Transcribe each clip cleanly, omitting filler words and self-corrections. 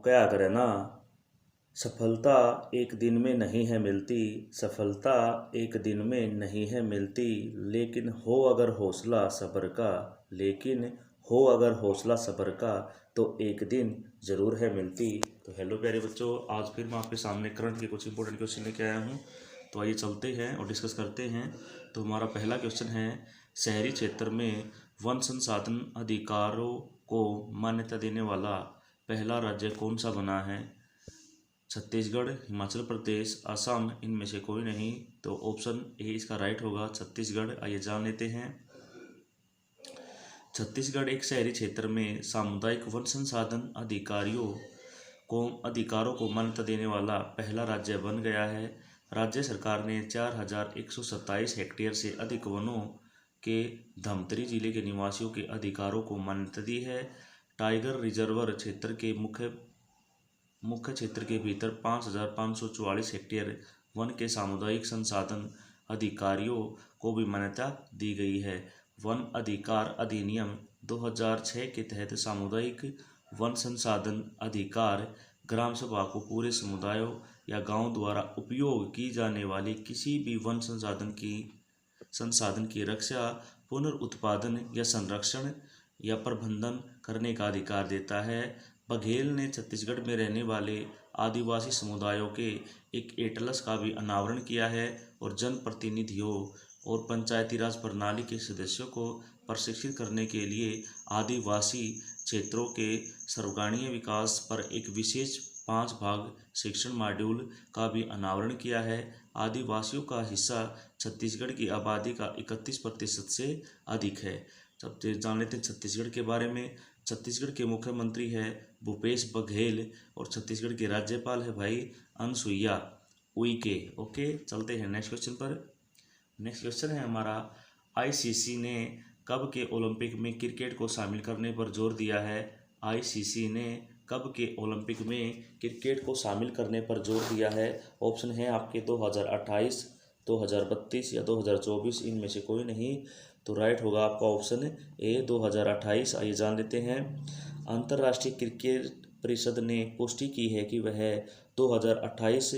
क्या करें ना। सफलता एक दिन में नहीं है मिलती, सफलता एक दिन में नहीं है मिलती, लेकिन हो अगर हौसला सब्र का, लेकिन हो अगर हौसला सब्र का, तो एक दिन ज़रूर है मिलती। तो हेलो प्यारे बच्चों, आज फिर मैं आपके सामने करंट के कुछ इंपॉर्टेंट क्वेश्चन लेके आया हूँ। तो आइए चलते हैं और डिस्कस करते हैं। तो हमारा पहला क्वेश्चन है, शहरी क्षेत्र में वन संसाधन अधिकारों को मान्यता देने वाला पहला राज्य कौन सा बना है? छत्तीसगढ़, हिमाचल प्रदेश, असम, इनमें से कोई नहीं। तो ऑप्शन ए इसका राइट होगा, छत्तीसगढ़। आइए जान लेते हैं। छत्तीसगढ़ एक शहरी क्षेत्र में सामुदायिक वन संसाधन अधिकारों को मान्यता देने वाला पहला राज्य बन गया है। राज्य सरकार ने 4127 हेक्टेयर से अधिक वनों के धमतरी जिले के निवासियों के अधिकारों को मान्यता दी है। टाइगर रिजर्वर क्षेत्र के मुख्य क्षेत्र के भीतर 5544 हेक्टेयर वन के सामुदायिक संसाधन अधिकारियों को भी मान्यता दी गई है। वन अधिकार अधिनियम 2006 के तहत सामुदायिक वन संसाधन अधिकार ग्राम सभा को पूरे समुदायों या गांव द्वारा उपयोग की जाने वाली किसी भी वन संसाधन की रक्षा, पुनर्उत्पादन या संरक्षण या प्रबंधन करने का अधिकार देता है। बघेल ने छत्तीसगढ़ में रहने वाले आदिवासी समुदायों के एक एटलस का भी अनावरण किया है और जनप्रतिनिधियों और पंचायती राज प्रणाली के सदस्यों को प्रशिक्षित करने के लिए आदिवासी क्षेत्रों के सर्वगाणीय विकास पर एक विशेष 5 भाग शिक्षण मॉड्यूल का भी अनावरण किया है। आदिवासियों का हिस्सा छत्तीसगढ़ की आबादी का 31% से अधिक है। सब जान लेते हैं छत्तीसगढ़ के बारे में। छत्तीसगढ़ के मुख्यमंत्री है भूपेश बघेल और छत्तीसगढ़ के राज्यपाल है भाई अनसुईया उइके। ओके, चलते हैं नेक्स्ट क्वेश्चन पर। नेक्स्ट क्वेश्चन है हमारा, आईसीसी ने कब के ओलंपिक में क्रिकेट को शामिल करने पर जोर दिया है? आईसीसी ने कब के ओलंपिक में क्रिकेट को शामिल करने पर जोर दिया है? ऑप्शन है आपके 2028, 2032 या 2024, इनमें से कोई नहीं। तो राइट होगा आपका ऑप्शन ए 2028। आइए जान लेते हैं। अंतर्राष्ट्रीय क्रिकेट परिषद ने पुष्टि की है कि वह 2028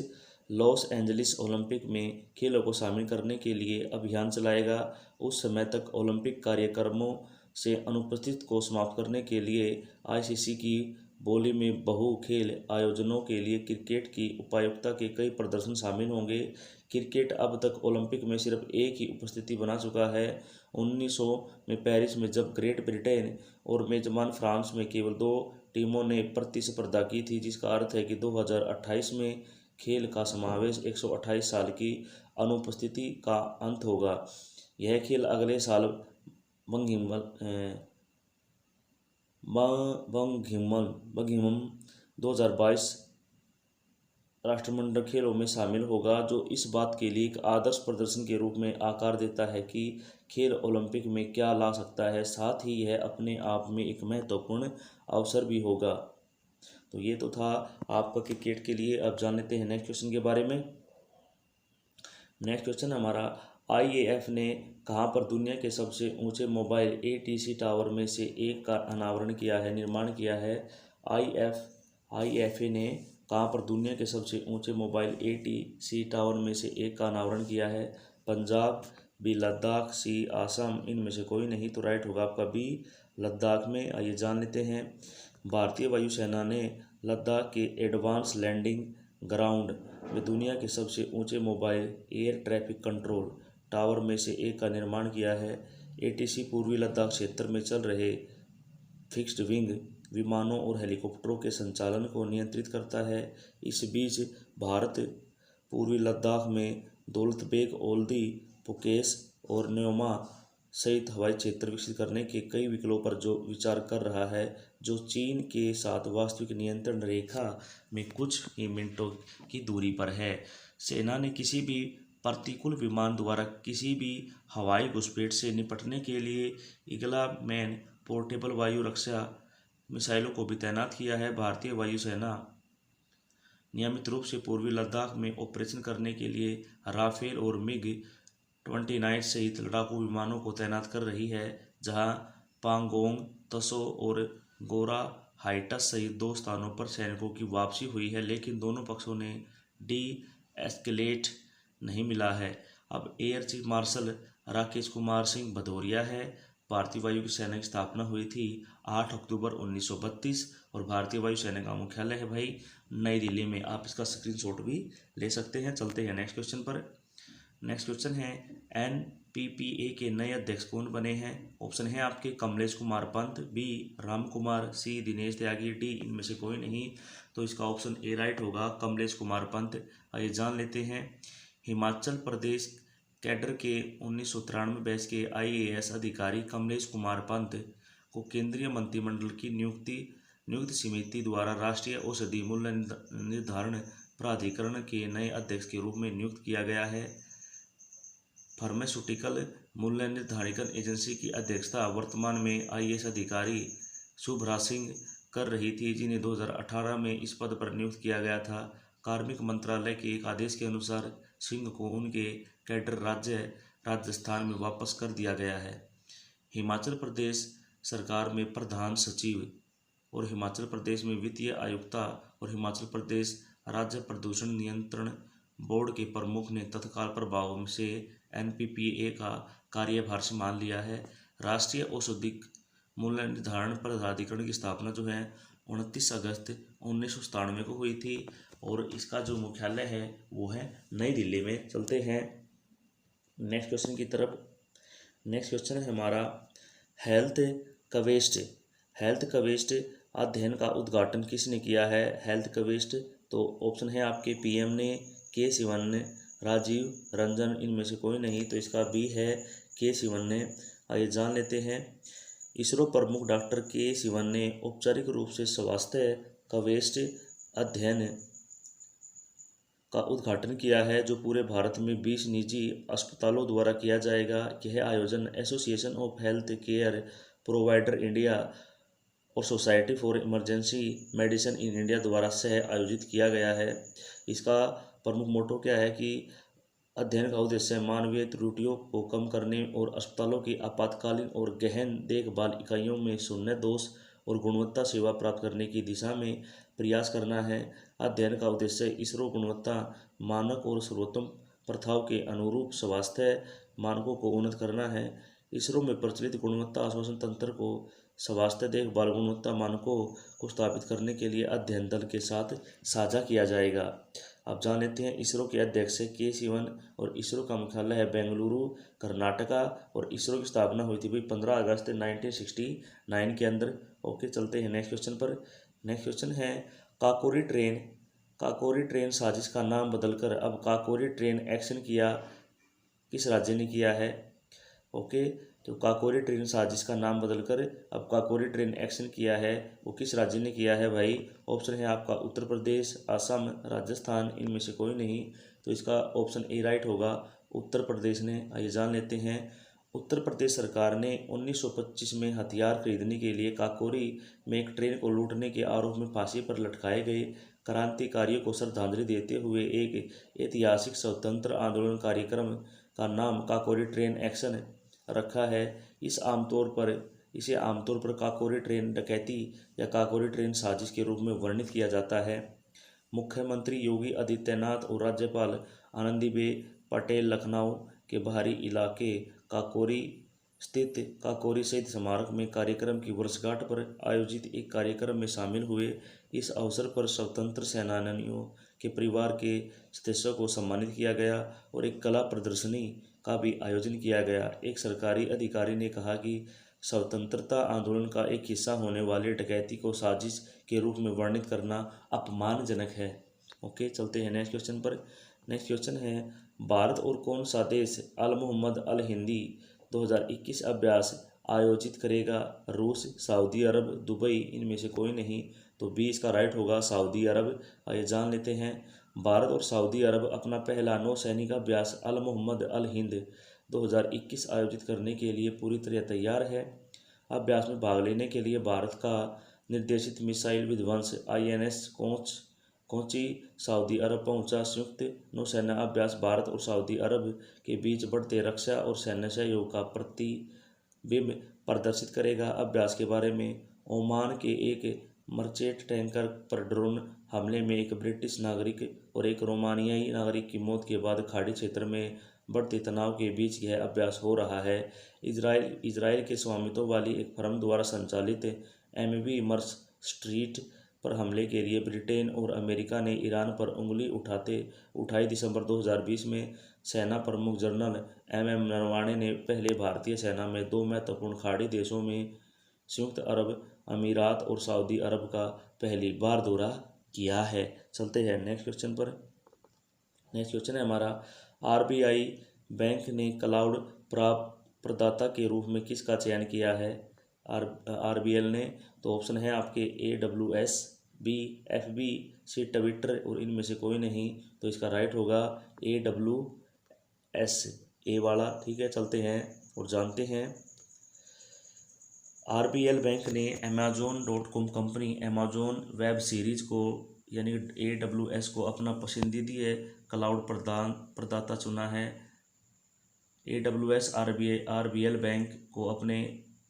लॉस एंजलिस ओलंपिक में खेलों को शामिल करने के लिए अभियान चलाएगा। उस समय तक ओलंपिक कार्यक्रमों से अनुपस्थित को समाप्त करने के लिए आईसीसी की बोली में बहु खेल आयोजनों के लिए क्रिकेट की उपयुक्तता के कई प्रदर्शन शामिल होंगे। क्रिकेट अब तक ओलंपिक में सिर्फ एक ही उपस्थिति बना चुका है, 1900 में पेरिस में, जब ग्रेट ब्रिटेन और मेजबान फ्रांस में केवल 2 टीमों ने प्रतिस्पर्धा की थी, जिसका अर्थ है कि 2028 में खेल का समावेश 128 साल की अनुपस्थिति का अंत होगा। यह खेल अगले साल बंगिमम 2022 राष्ट्रमंडल खेलों में शामिल होगा, जो इस बात के लिए एक आदर्श प्रदर्शन के रूप में आकार देता है कि खेल ओलंपिक में क्या ला सकता है। साथ ही यह अपने आप में एक महत्वपूर्ण अवसर भी होगा। तो ये तो था आपका क्रिकेट के लिए। अब जान लेते हैं नेक्स्ट क्वेश्चन के बारे में। नेक्स्ट क्वेश्चन हमारा, आईएएफ ने कहाँ पर दुनिया के सबसे ऊंचे मोबाइल एटीसी टावर में से एक का अनावरण किया है, निर्माण किया है? आईएफए ने कहाँ पर दुनिया के सबसे ऊंचे मोबाइल एटीसी टावर में से एक का अनावरण किया है? पंजाब, बी लद्दाख, सी आसाम, इनमें से कोई नहीं। तो राइट होगा आपका बी लद्दाख में। आइए जान लेते हैं। भारतीय वायुसेना ने लद्दाख के एडवांस लैंडिंग ग्राउंड में दुनिया के सबसे ऊंचे mobile air traffic control tower में से एक का निर्माण किया है। एटीसी पूर्वी लद्दाख क्षेत्र में चल रहे फिक्स्ड विंग विमानों और हेलीकॉप्टरों के संचालन को नियंत्रित करता है। इस बीच भारत पूर्वी लद्दाख में दौलत बेग ओल्दी, पुकेश और न्योमा सहित हवाई क्षेत्र विकसित करने के कई विकल्पों पर जो विचार कर रहा है, जो चीन के साथ वास्तविक नियंत्रण रेखा में कुछ ही मिनटों की दूरी पर है। सेना ने किसी भी प्रतिकूल विमान द्वारा किसी भी हवाई घुसपैठ से निपटने के लिए ईगला मैन पोर्टेबल वायु रक्षा मिसाइलों को भी तैनात किया है। भारतीय वायुसेना नियमित रूप से पूर्वी लद्दाख में ऑपरेशन करने के लिए राफेल और मिग-29 सहित लड़ाकू विमानों को तैनात कर रही है, जहां पांगोंग, तसो और गोरा हाइटस सहित 2 स्थानों पर सैनिकों की वापसी हुई है, लेकिन दोनों पक्षों ने डी एस्केलेट नहीं मिला है। अब air chief marshal Rakesh Kumar Singh Bhadauria है। भारतीय वायु सेना की स्थापना हुई थी 8 अक्टूबर 1932 और भारतीय वायु सेना का मुख्यालय है भाई नई दिल्ली में। आप इसका स्क्रीनशॉट भी ले सकते हैं। चलते हैं नेक्स्ट क्वेश्चन पर। नेक्स्ट क्वेश्चन है एनपीपीए के नए अध्यक्ष कौन बने हैं? ऑप्शन है आपके कमलेश कुमार पंत, बी राम कुमार, सी दिनेश त्यागी, डी इनमें से कोई नहीं। तो इसका ऑप्शन ए राइट होगा, कमलेश कुमार पंत। आइए जान लेते हैं। हिमाचल प्रदेश कैडर के 1993 बैच के आईएएस अधिकारी कमलेश कुमार पंत को केंद्रीय मंत्रिमंडल की नियुक्त समिति द्वारा राष्ट्रीय औषधि मूल्य निर्धारण प्राधिकरण के नए अध्यक्ष के रूप में नियुक्त किया गया है। फार्मास्यूटिकल मूल्य निर्धारण एजेंसी की अध्यक्षता वर्तमान में आईएएस अधिकारी शुभ्रा सिंह कर रही थी, जिन्हें 2018 में इस पद पर नियुक्त किया गया था। कार्मिक मंत्रालय के एक आदेश के अनुसार सिंह को उनके कैडर राज्य राजस्थान में वापस कर दिया गया है। हिमाचल प्रदेश सरकार में प्रधान सचिव और हिमाचल प्रदेश में वित्तीय आयुक्ता और हिमाचल प्रदेश राज्य प्रदूषण नियंत्रण बोर्ड के प्रमुख ने तत्काल प्रभाव से एनपीपीए का कार्यभार संभाल लिया है। राष्ट्रीय औषधिक मूल्य निर्धारण प्राधिकरण की स्थापना जो है 29 अगस्त 1997 को हुई थी और इसका जो मुख्यालय है वो है नई दिल्ली में। चलते हैं नेक्स्ट क्वेश्चन की तरफ। नेक्स्ट क्वेश्चन है हमारा हेल्थ कवेस्ट अध्ययन का उद्घाटन किसने किया है? हेल्थ कवेस्ट, तो ऑप्शन है आपके पीएम ने, के सिवन ने, राजीव रंजन, इनमें से कोई नहीं। तो इसका बी है, के सिवन ने। आइए जान लेते हैं। इसरो प्रमुख डॉक्टर के सिवन ने औपचारिक रूप से स्वास्थ्य कवेस्ट अध्ययन का उद्घाटन किया है, जो पूरे भारत में 20 निजी अस्पतालों द्वारा किया जाएगा। यह आयोजन association of health care provider India और society for emergency medicine in India द्वारा सह आयोजित किया गया है। इसका प्रमुख मोटो क्या है कि अध्ययन का उद्देश्य मानवीय त्रुटियों को कम करने और अस्पतालों की आपातकालीन और गहन देखभाल इकाइयों में शून्य दोष और गुणवत्ता सेवा प्राप्त करने की दिशा में प्रयास करना है। अध्ययन का उद्देश्य इसरो गुणवत्ता मानक और सर्वोत्तम प्रथाओं के अनुरूप स्वास्थ्य मानकों को उन्नत करना है। इसरो में प्रचलित गुणवत्ता आश्वासन तंत्र को स्वास्थ्य देखभाल गुणवत्ता मानकों को स्थापित करने के लिए अध्ययन दल के साथ साझा किया जाएगा। अब जान लेते हैं इसरो के अध्यक्ष के सिवन और इसरो का मुख्यालय है बेंगलुरु कर्नाटका और इसरो की स्थापना हुई थी भाई 15 अगस्त 1969 के अंदर। ओके, चलते हैं नेक्स्ट क्वेश्चन पर। नेक्स्ट क्वेश्चन है काकोरी ट्रेन साजिश का नाम बदलकर अब काकोरी ट्रेन एक्शन किया किस राज्य ने किया है? ओके, तो काकोरी ट्रेन साजिश का नाम बदलकर अब काकोरी ट्रेन एक्शन किया है वो किस राज्य ने किया है भाई? ऑप्शन है आपका उत्तर प्रदेश, असम, राजस्थान, इनमें से कोई नहीं। तो इसका ऑप्शन ए राइट होगा, उत्तर प्रदेश ने। आइए जान लेते हैं। उत्तर प्रदेश सरकार ने 1925 में हथियार खरीदने के लिए काकोरी में एक ट्रेन को लूटने के आरोप में फांसी पर लटकाए गए क्रांतिकारियों को श्रद्धांजलि देते हुए एक ऐतिहासिक स्वतंत्र आंदोलन कार्यक्रम का नाम काकोरी ट्रेन एक्शन रखा है। इसे आमतौर पर काकोरी ट्रेन डकैती या काकोरी ट्रेन साजिश के रूप में वर्णित किया जाता है। मुख्यमंत्री योगी आदित्यनाथ और राज्यपाल आनंदीबेन पटेल लखनऊ के बाहरी इलाके काकोरी स्थित काकोरी शहीद स्मारक में कार्यक्रम की वर्षगांठ पर आयोजित एक कार्यक्रम में शामिल हुए। इस अवसर पर स्वतंत्र सेनानियों के परिवार के सदस्यों को सम्मानित किया गया और एक कला प्रदर्शनी का भी आयोजन किया गया। एक सरकारी अधिकारी ने कहा कि स्वतंत्रता आंदोलन का एक हिस्सा होने वाली डकैती को साजिश के रूप में वर्णित करना अपमानजनक है। ओके, चलते हैं नेक्स्ट क्वेश्चन पर। नेक्स्ट क्वेश्चन है भारत और कौन सा देश अल मोहम्मद अल हिंदी 2021 अभ्यास आयोजित करेगा? रूस, सऊदी अरब, दुबई, इनमें से कोई नहीं। तो बी इसका राइट होगा, सऊदी अरब। आइए जान लेते हैं। भारत और सऊदी अरब अपना पहला नौसैनिक अभ्यास अल मोहम्मद अल हिंद 2021 आयोजित करने के लिए पूरी तरह तैयार है। अभ्यास में भाग लेने के लिए भारत का निर्देशित मिसाइल विध्वंस आईएनएस कोची सऊदी अरब पहुंचा। संयुक्त नौसेना अभ्यास भारत और सऊदी अरब के बीच बढ़ते रक्षा और सैन्य सहयोग का प्रतिबिंब प्रदर्शित करेगा। अभ्यास के बारे में ओमान के एक मर्चेंट टैंकर पर ड्रोन हमले में एक ब्रिटिश नागरिक और एक रोमानियाई नागरिक की मौत के बाद खाड़ी क्षेत्र में बढ़ते तनाव के बीच यह अभ्यास हो रहा है। इजराइल के स्वामित्व वाली एक फर्म द्वारा संचालित एमवी मर्स स्ट्रीट पर हमले के लिए ब्रिटेन और अमेरिका ने ईरान पर उंगली उठाई। दिसंबर 2020 में सेना प्रमुख जनरल एमएम नरवाणे ने पहले भारतीय सेना में दो महत्वपूर्ण खाड़ी देशों में संयुक्त अरब अमीरात और सऊदी अरब का पहली बार दौरा किया है। चलते हैं नेक्स्ट क्वेश्चन पर। नेक्स्ट क्वेश्चन है हमारा, आरबीआई बैंक ने क्लाउड प्रदाता के रूप में किसका चयन किया है? आरबीएल ने। तो ऑप्शन है आपके AWS, बी FB, सी ट्विटर और इनमें से कोई नहीं। तो इसका राइट होगा AWS, ए वाला। ठीक है, चलते हैं और जानते हैं। आरबीएल बैंक ने Amazon.com company Amazon web series को यानी AWS को अपना पसंदीदा क्लाउड प्रदाता चुना है। AWS आरबीएल बैंक को अपने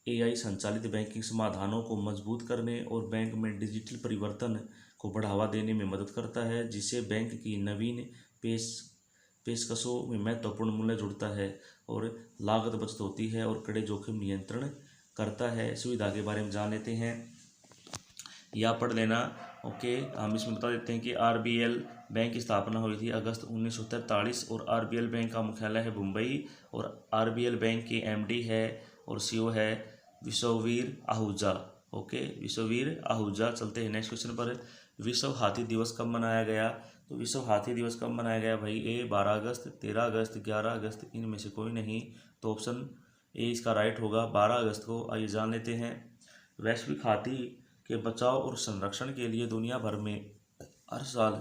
AI संचालित बैंकिंग समाधानों को मजबूत करने और बैंक में डिजिटल परिवर्तन को बढ़ावा देने में मदद करता है, जिससे बैंक की नवीन पेशकशों में महत्वपूर्ण मूल्य जुड़ता है और लागत बचत होती है और कड़े जोखिम नियंत्रण करता है। सुविधा के बारे में जान लेते हैं या पढ़ लेना। ओके, हम इसमें बता देते हैं कि आरबीएल बैंक की स्थापना हुई थी अगस्त 1943 और आरबीएल बैंक का मुख्यालय है मुंबई और आरबीएल बैंक के एमडी है और सीईओ है विश्ववीर आहूजा। ओके, विश्ववीर आहूजा। चलते हैं नेक्स्ट क्वेश्चन पर। विश्व हाथी दिवस कब मनाया गया? तो विश्व हाथी दिवस कब मनाया गया भाई? 12 अगस्त, 13 अगस्त, 11 अगस्त, इनमें से कोई नहीं। तो ऑप्शन ए इसका राइट होगा, 12 अगस्त को। आइए जान लेते हैं। वैश्विक हाथी के बचाव और संरक्षण के लिए दुनिया भर में हर साल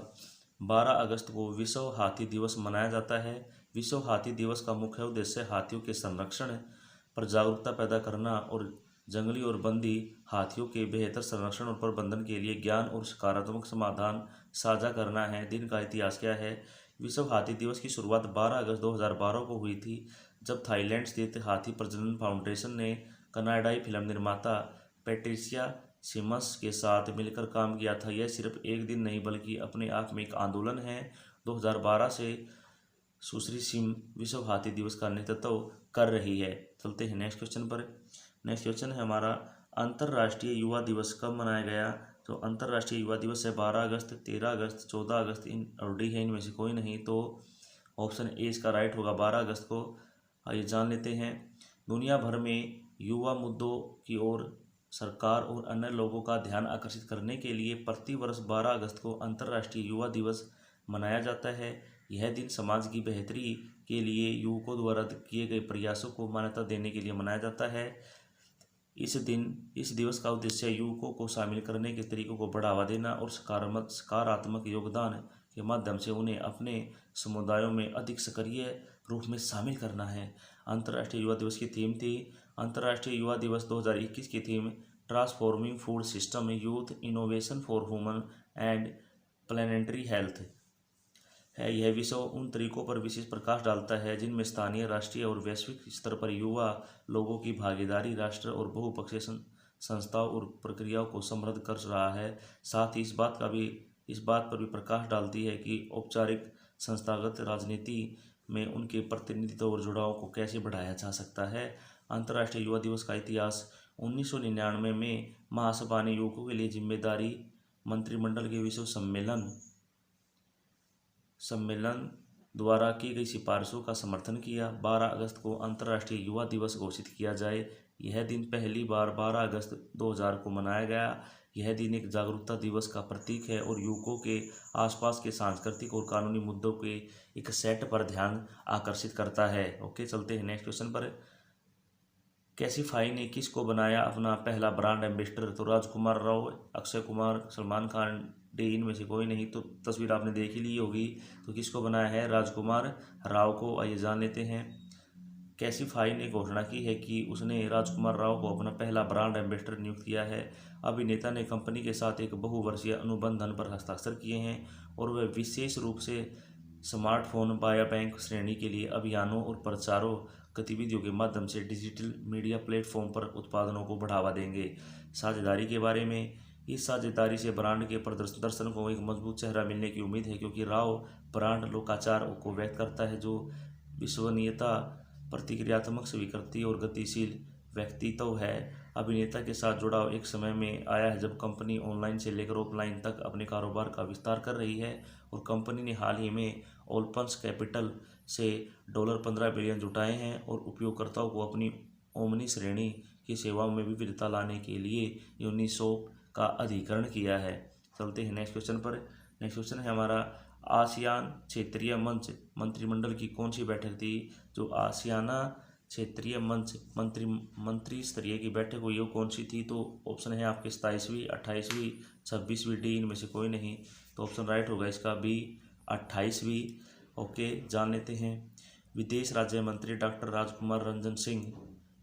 12 अगस्त को विश्व हाथी दिवस मनाया जाता है। विश्व हाथी दिवस का मुख्य उद्देश्य हाथियों के संरक्षण पर जागरूकता पैदा करना और जंगली और बंदी हाथियों के बेहतर संरक्षण और प्रबंधन के लिए ज्ञान और सकारात्मक समाधान साझा करना है। दिन का इतिहास क्या है? विश्व हाथी दिवस की शुरुआत 12 अगस्त 2012 को हुई थी, जब थाईलैंड स्थित हाथी प्रजनन फाउंडेशन ने कनाडाई फिल्म निर्माता पैट्रिसिया सिमस के साथ मिलकर काम किया था। यह सिर्फ एक दिन नहीं बल्कि अपने आप में एक आंदोलन है। 2012 से सुश्री सिम विश्व हाथी दिवस का नेतृत्व कर रही है। चलते हैं नेक्स्ट क्वेश्चन पर। नेक्स्ट क्वेश्चन है हमारा, अंतर्राष्ट्रीय युवा दिवस कब मनाया गया? तो अंतर्राष्ट्रीय युवा दिवस है 12 अगस्त, 13 अगस्त, 14 अगस्त, इन और डी है, इनमें से कोई नहीं। तो ऑप्शन ए इसका राइट होगा, 12 अगस्त को। आइए जान लेते हैं। दुनिया भर में युवा मुद्दों की ओर सरकार और अन्य लोगों का ध्यान आकर्षित करने के लिए प्रतिवर्ष 12 अगस्त को अंतर्राष्ट्रीय युवा दिवस मनाया जाता है। यह दिन समाज की बेहतरी के लिए युवकों द्वारा किए गए प्रयासों को मान्यता देने के लिए मनाया जाता है। इस दिवस का उद्देश्य युवकों को शामिल करने के तरीकों को बढ़ावा देना और सकारात्मक योगदान के माध्यम से उन्हें अपने समुदायों में अधिक सक्रिय रूप में शामिल करना है। अंतर्राष्ट्रीय युवा दिवस की थीम थी, अंतर्राष्ट्रीय युवा दिवस 2021 की theme transforming food system youth innovation for human and planetary health है। यह विषय उन तरीकों पर विशेष प्रकाश डालता है जिनमें स्थानीय, राष्ट्रीय और वैश्विक स्तर पर युवा लोगों की भागीदारी राष्ट्र और बहुपक्षीय संस्थाओं और प्रक्रियाओं को समृद्ध कर रहा है। साथ ही इस बात पर भी प्रकाश डालती है कि औपचारिक संस्थागत राजनीति में उनके प्रतिनिधित्व और जुड़ाव को कैसे बढ़ाया जा सकता है। अंतर्राष्ट्रीय युवा दिवस का इतिहास 1999 में महासभा ने युवकों के लिए जिम्मेदारी मंत्रिमंडल के विश्व सम्मेलन द्वारा की गई सिफारिशों का समर्थन किया। 12 अगस्त को अंतर्राष्ट्रीय युवा दिवस घोषित किया जाए। यह दिन पहली बार 12 अगस्त 2000 को मनाया गया। यह दिन एक जागरूकता दिवस का प्रतीक है और युवकों के आसपास के सांस्कृतिक और कानूनी मुद्दों के एक सेट पर ध्यान आकर्षित करता है। ओके, चलते हैं नेक्स्ट क्वेश्चन पर। कैसीफाई ने किसको बनाया अपना पहला ब्रांड एम्बेसडर? तो राजकुमार राव, अक्षय कुमार, सलमान खान, डी इनमें से कोई नहीं। तो तस्वीर आपने देख ही ली होगी। तो किसको बनाया है? राजकुमार राव को। आइए जान लेते हैं। कैसीफाई ने घोषणा की है कि उसने राजकुमार राव को अपना पहला ब्रांड एम्बेसडर नियुक्त किया है। अभिनेता ने कंपनी के साथ एक बहुवर्षीय अनुबंधन पर हस्ताक्षर किए हैं और वह विशेष रूप से स्मार्टफोन बाया बैंक श्रेणी के लिए अभियानों और प्रचारों गतिविधियों के माध्यम से डिजिटल मीडिया प्लेटफॉर्म पर उत्पादनों को बढ़ावा देंगे। साझेदारी के बारे में इस साझेदारी से ब्रांड के प्रदर्शन को एक मजबूत चेहरा मिलने की उम्मीद है, क्योंकि राव ब्रांड लोकाचार को व्यक्त करता है, जो विश्वसनीयता, प्रतिक्रियात्मक स्वीकृति और गतिशील व्यक्तित्व है। अभिनेता के साथ जुड़ाव एक समय में आया है जब कंपनी ऑनलाइन से लेकर ऑफलाइन तक अपने कारोबार का विस्तार कर रही है, और कंपनी ने हाल ही में ओपन्स कैपिटल से $15 बिलियन जुटाए हैं और उपयोगकर्ताओं को अपनी ओमनी श्रेणी की सेवाओं में विविधता लाने के लिए यूनिसोक का अधिग्रहण किया है। चलते हैं नेक्स्ट क्वेश्चन पर। नेक्स्ट क्वेश्चन है हमारा, आसियान क्षेत्रीय मंच मंत्रिमंडल की कौन सी बैठक थी? जो आसियाना क्षेत्रीय मंच मंत्री स्तरीय की बैठक हुई वो कौन सी थी? तो ऑप्शन है आपके 27वीं, 28वीं, 26वीं, डी इनमें से कोई नहीं। तो ऑप्शन राइट होगा इसका बी, 28वीं। ओके, जान लेते हैं। विदेश राज्य मंत्री डॉक्टर राजकुमार रंजन सिंह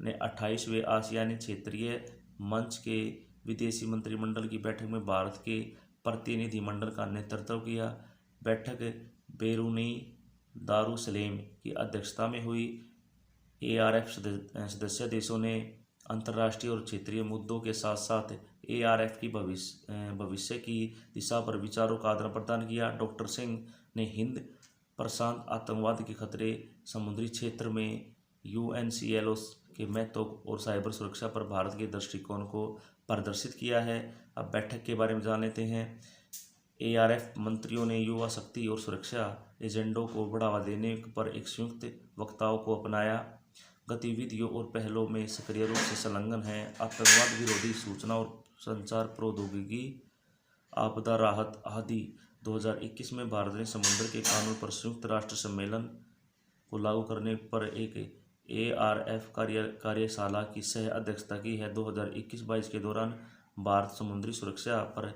ने 28वें आसियानी क्षेत्रीय मंच के विदेशी मंत्रिमंडल की बैठक में भारत के प्रतिनिधिमंडल का नेतृत्व किया। बैठक बेरूनी दारुसलेम की अध्यक्षता में हुई। ARF सदस्य देशों ने अंतर्राष्ट्रीय और क्षेत्रीय मुद्दों के साथ साथ ARF की भविष्य की दिशा पर विचारों का आदान प्रदान किया। डॉक्टर सिंह ने हिंद प्रशांत आतंकवाद के खतरे, समुद्री क्षेत्र में UNCLOS के महत्व और साइबर सुरक्षा पर भारत के दृष्टिकोण को प्रदर्शित किया है। अब बैठक के बारे में जान लेते हैं। ARF मंत्रियों ने युवा शक्ति और सुरक्षा एजेंडों को बढ़ावा देने पर एक संयुक्त वक्तव्य को अपनाया। गतिविधियों और पहलों में सक्रिय रूप से संलग्न है। आतंकवाद विरोधी सूचना और संचार प्रौद्योगिकी, आपदा राहत आदि। 2021 में भारत ने समुद्र के कानून पर संयुक्त राष्ट्र सम्मेलन को लागू करने पर एक ARF कार्यशाला की सह अध्यक्षता की है। 2021-22 के दौरान भारत समुद्री सुरक्षा पर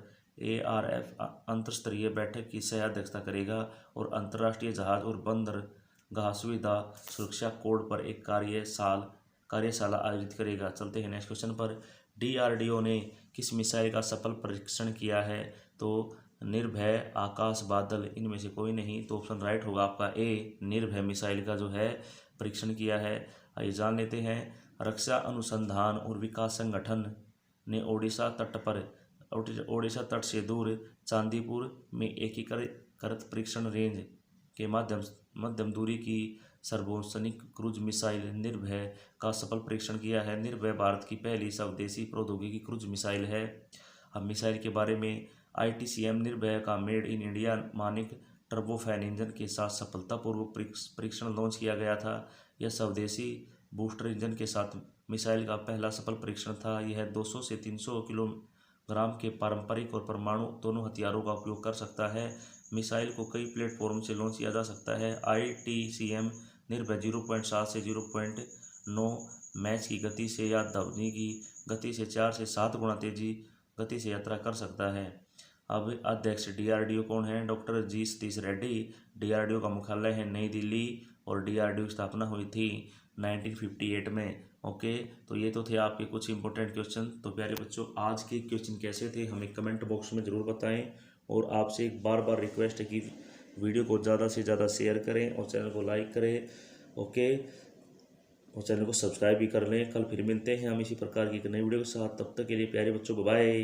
ARF अंतरस्तरीय बैठक की सह अध्यक्षता करेगा और अंतर्राष्ट्रीय जहाज और बंदरगाह सुविधा सुरक्षा कोड पर एक कार्यशाला आयोजित करेगा। चलते हैं नेक्स्ट क्वेश्चन पर। DRDO ने किस मिसाइल का सफल परीक्षण किया है? तो निर्भय, आकाश, बादल, इनमें से कोई नहीं। तो ऑप्शन राइट होगा आपका ए, निर्भय मिसाइल का जो है परीक्षण किया है। आइए जान लेते हैं। रक्षा अनुसंधान और विकास संगठन ने ओडिशा तट से दूर चांदीपुर में एकीकृत परीक्षण रेंज के मध्यम दूरी की सर्वसैनिक क्रूज मिसाइल निर्भय का सफल परीक्षण किया है। निर्भय भारत की पहली स्वदेशी प्रौद्योगिकी क्रूज मिसाइल है। अब मिसाइल के बारे में, ITCM निर्भय का made in India Manik turbofan engine के साथ सफलतापूर्वक परीक्षण लॉन्च किया गया था। यह स्वदेशी बूस्टर इंजन के साथ मिसाइल का पहला सफल परीक्षण था। यह 200 से 300 किलोग्राम के पारंपरिक और परमाणु दोनों हथियारों का उपयोग कर सकता है। मिसाइल को कई प्लेटफॉर्म से लॉन्च किया जा सकता है। ITCM निर्भय 0.7 से 0.9 मैच की गति से या ध्वनि की गति से 4 से 7 गुना तेजी गति से यात्रा कर सकता है। अब अध्यक्ष DRDO कौन है? Doctor G Satish Reddy. DRDO का मुख्यालय है नई दिल्ली और DRDO की स्थापना हुई थी 1958 में। ओके, तो ये तो थे आपके कुछ इंपॉर्टेंट क्वेश्चन। तो प्यारे बच्चों, आज के क्वेश्चन कैसे थे हमें कमेंट बॉक्स में ज़रूर बताएं, और आपसे एक बार रिक्वेस्ट है कि वीडियो को ज़्यादा से ज़्यादा शेयर करें और चैनल को लाइक करें। ओके, और चैनल को सब्सक्राइब भी कर लें। कल फिर मिलते हैं हम इसी प्रकार की एक नई वीडियो के साथ। तब तक के लिए प्यारे बच्चों को बाय।